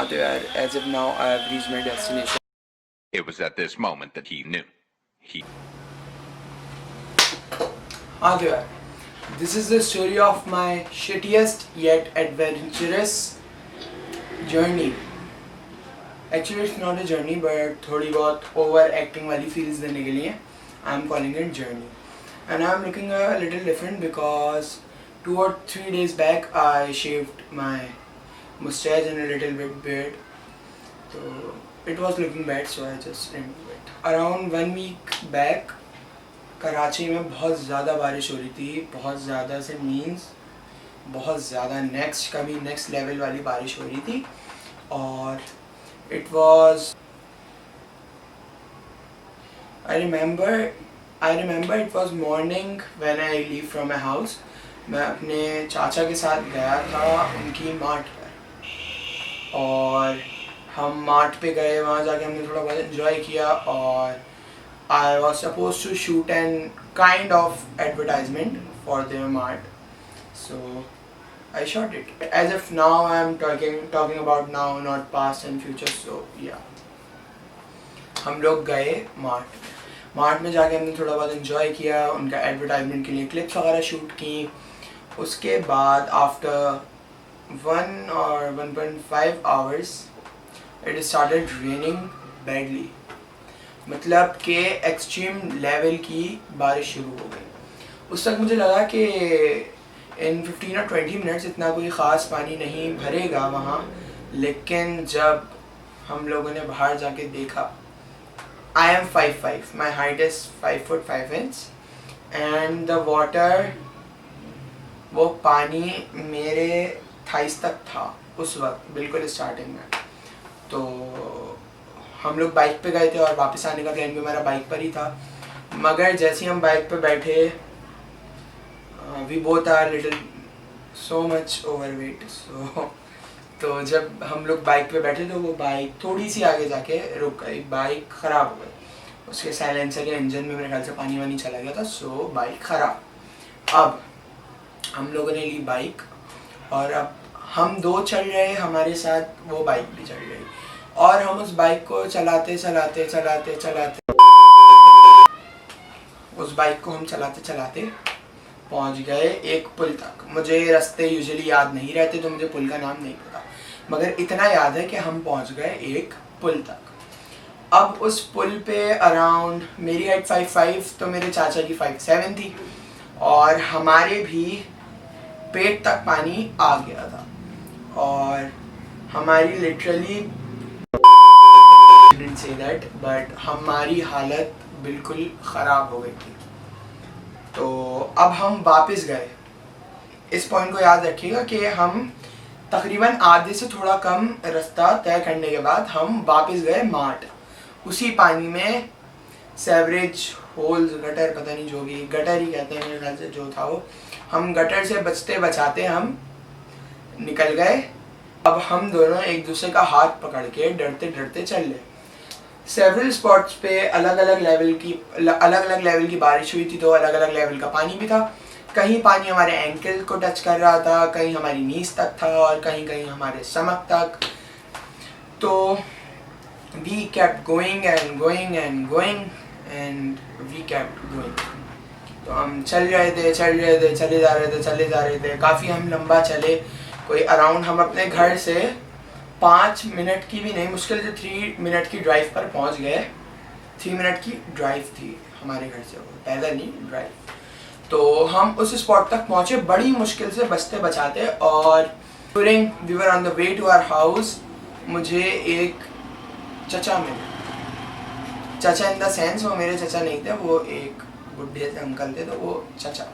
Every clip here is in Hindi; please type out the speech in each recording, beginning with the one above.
हाँ तो यार, as of now I have reached my destination. It was at this moment that he knew. हाँ तो यार, this is the story of my shittiest yet adventurous journey. Actually it's not a journey but थोड़ी बहुत over acting वाली feels देने के लिए I am calling it journey. And I am looking a little different because 2 or 3 days back I shaved my mustache and a little bit beard. So it was looking bad, so I just removed it. Around 1 week back Karachi में बहुत ज़्यादा बारिश हो रही थी, बहुत ज़्यादा से मीन्स बहुत ज़्यादा नेक्स्ट लेवल वाली बारिश हो रही थी. और it was I remember it was morning when I leave from my house. मैं अपने चाचा के साथ गया था उनकी मार्ट पर और हम मार्ट पे गए. वहाँ जाके हमने थोड़ा बहुत एंजॉय किया और I was supposed to shoot an kind of advertisement for their mart, so I shot it. As of now, I am talking about now, not past and future. So yeah, हम लोग गए मार्ट में जाके हमने थोड़ा बहुत एंजॉय किया, उनका एडवर्टाइजमेंट के लिए क्लिप्स वगैरह शूट की. उसके बाद after 1 or 1.5 hours it started raining badly. मतलब कि एक्सट्रीम लेवल की बारिश शुरू हो गई. उस तक मुझे लगा कि इन 15 or 20 मिनट्स इतना कोई ख़ास पानी नहीं भरेगा वहाँ, लेकिन जब हम लोगों ने बाहर जाके देखा, I am 5'5", my height is 5 foot 5 inch and the water, वो पानी मेरे थाइस तक था उस वक्त बिल्कुल स्टार्टिंग में. तो हम लोग बाइक पे गए थे और वापस आने का प्लान भी हमारा बाइक पर ही था. मगर जैसे ही हम बाइक पे बैठे, we both are little so much overweight. तो जब हम लोग बाइक पे बैठे तो वो बाइक थोड़ी सी आगे जाके रुक गई. बाइक ख़राब हो गई, उसके साइलेंसर या इंजन में मेरे ख्याल से पानी वानी चला गया था. सो बाइक ख़राब. अब हम लोगों ने ली बाइक और अब हम दो चल रहे, हमारे साथ वो बाइक भी चल रही और हम उस बाइक को चलाते पहुंच गए एक पुल तक. मुझे रास्ते यूजुअली याद नहीं रहते तो मुझे पुल का नाम नहीं पता, मगर इतना याद है कि हम पहुंच गए एक पुल तक. अब उस पुल पे अराउंड मेरी हाइट 5'5", तो मेरे चाचा की 5'7" थी और हमारे भी पेट तक पानी आ गया था और हमारी literally didn't say that, but हमारी हालत बिल्कुल ख़राब हो गई थी. तो अब हम वापस गए. इस पॉइंट को याद रखिएगा कि हम तकरीबन आधे से थोड़ा कम रास्ता तय करने के बाद हम वापस गए मार्ट. उसी पानी में सेवरेज होल्स, गटर, पता नहीं जो भी गटर ही कहते हैं मेरे ख्याल से जो था वो, हम गटर से बचते बचाते हम निकल गए. अब हम दोनों एक दूसरे का हाथ पकड़ के डरते चल रहे. सेवरल स्पॉट्स पे अलग अलग लेवल की बारिश हुई थी, तो अलग अलग लेवल का पानी भी था. कहीं पानी हमारे एंकल को टच कर रहा था, कहीं हमारी नीज तक था और कहीं कहीं हमारे स्टमक तक. तो we kept going and we kept going. तो हम चले जा रहे थे. काफ़ी हम लंबा चले. कोई अराउंड हम अपने घर से 5 मिनट की भी नहीं, मुश्किल से 3 मिनट की ड्राइव पर पहुंच गए. 3 मिनट की ड्राइव थी हमारे घर से, वो पैदल नहीं, ड्राइव. तो हम उस स्पॉट तक पहुंचे बड़ी मुश्किल से बचते बचाते और during we were on the way to our house मुझे एक चचा मिले. चचा इन द सेंस वो मेरे चचा नहीं थे, वो एक बुढ़े से अंकल थे, तो वो चचा.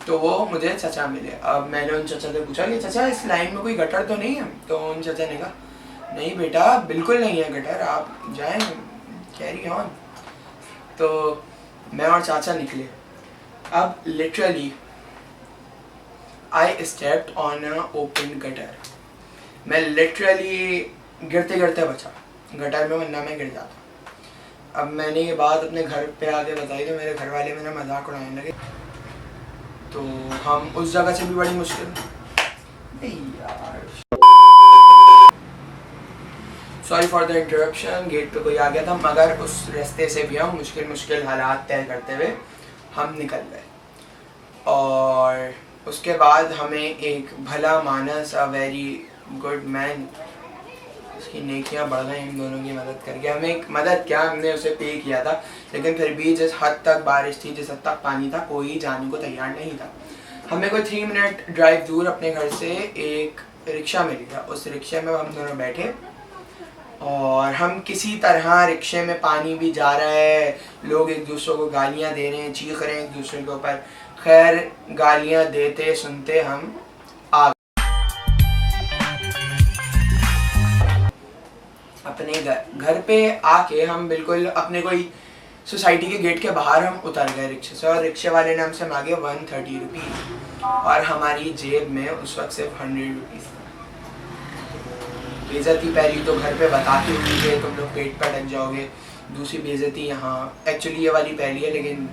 तो वो मुझे चचा मिले. अब मैंने उन चचा से पूछा कि चचा इस लाइन में कोई गटर तो नहीं है? तो उन चचा ने कहा नहीं बेटा बिल्कुल नहीं है गटर, आप जाएं, कैरी ऑन. तो मैं और चाचा निकले. अब literally I stepped on a open gutter. मैं लिटरली गिरते बचा गटर में, वरना मैं गिर जाता. अब मैंने ये बात अपने घर पे आके बताई तो मेरे घर वाले मेरा मजाक उड़ाने लगे. तो हम उस जगह से भी बड़ी मुश्किल नहीं यार. Sorry for the interruption, gate पे कोई आ गया था, मगर उस रास्ते से भी हम मुश्किल हालात तय करते हुए हम निकल गए। और उसके बाद हमें एक भला मानस, अ वेरी गुड मैन, उसकी नेकियां बढ़ गई हम दोनों की मदद करके। हमें एक मदद क्या, हमने उसे पे किया था, लेकिन फिर भी जिस हद तक बारिश थी, जिस हद तक पानी था, कोई जाने को तैयार नहीं था। हमें कोई 3 मिनट ड्राइव दूर अपने घर से एक रिक्शा मिली था, उस रिक्शे में हम दोनों बैठे और हम किसी तरह, रिक्शे में पानी भी जा रहा है, लोग एक दूसरे को गालियां दे रहे हैं, चीख रहे हैं एक दूसरे के ऊपर। खैर गालियां देते सुनते हम आ अपने घर पे आके हम बिल्कुल अपने कोई सोसाइटी के गेट के बाहर हम उतर गए रिक्शे से, और रिक्शे वाले ने हमसे मांगे 130 रुपीज़, और हमारी जेब में उस वक्त सिर्फ 100 रुपीज़ था। बेइज्जती पहली तो घर पे बताती हुई कि तुम लोग पेट पर अटक जाओगे, दूसरी बेइज्जती यहाँ, एक्चुअली ये वाली पहली है लेकिन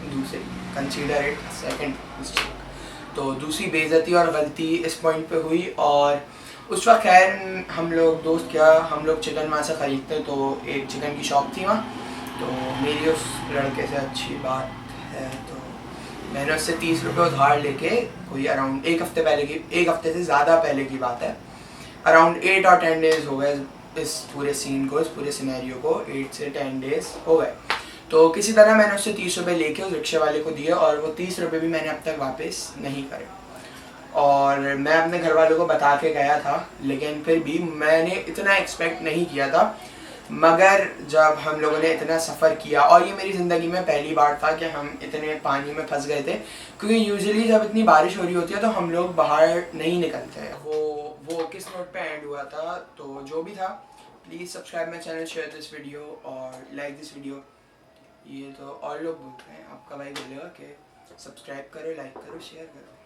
दूसरी, कंसीडर इट सेकंड मिस्टेक। तो दूसरी बेइज्जती और गलती इस पॉइंट पे हुई। और उस वक्त खैर हम लोग दोस्त क्या, हम लोग चिकन वहाँ से ख़रीदते, तो एक चिकन की शॉप थी वहाँ, तो मेरी उस लड़के से अच्छी बात है, तो मैंने उससे 30 रुपये उधार लेके, कोई अराउंड एक हफ़्ते से ज़्यादा पहले की बात है, अराउंड 8 और 10 डेज़ हो गए इस पूरे सीन को, इस पूरे सिनेरियो को 8 से 10 डेज़ हो गए। तो किसी तरह मैंने उससे 30 रुपये लेके उस रिक्शे वाले को दिए, और वो 30 रुपये भी मैंने अब तक वापस नहीं करे। और मैं अपने घर वालों को बता के गया था, लेकिन फिर भी मैंने इतना एक्सपेक्ट नहीं किया था। मगर जब हम लोगों ने इतना सफ़र किया, और ये मेरी ज़िंदगी में पहली बार था कि हम इतने पानी में फंस गए थे, क्योंकि यूजुअली जब इतनी बारिश हो रही होती है तो हम लोग बाहर नहीं निकलते हैं। वो किस नोट पे एंड हुआ था, तो जो भी था, please subscribe my channel, share this video और लाइक दिस वीडियो। ये तो और लोग बोलते हैं, आपका भाई बोलेगा कि सब्सक्राइब करो, लाइक करो, शेयर करो।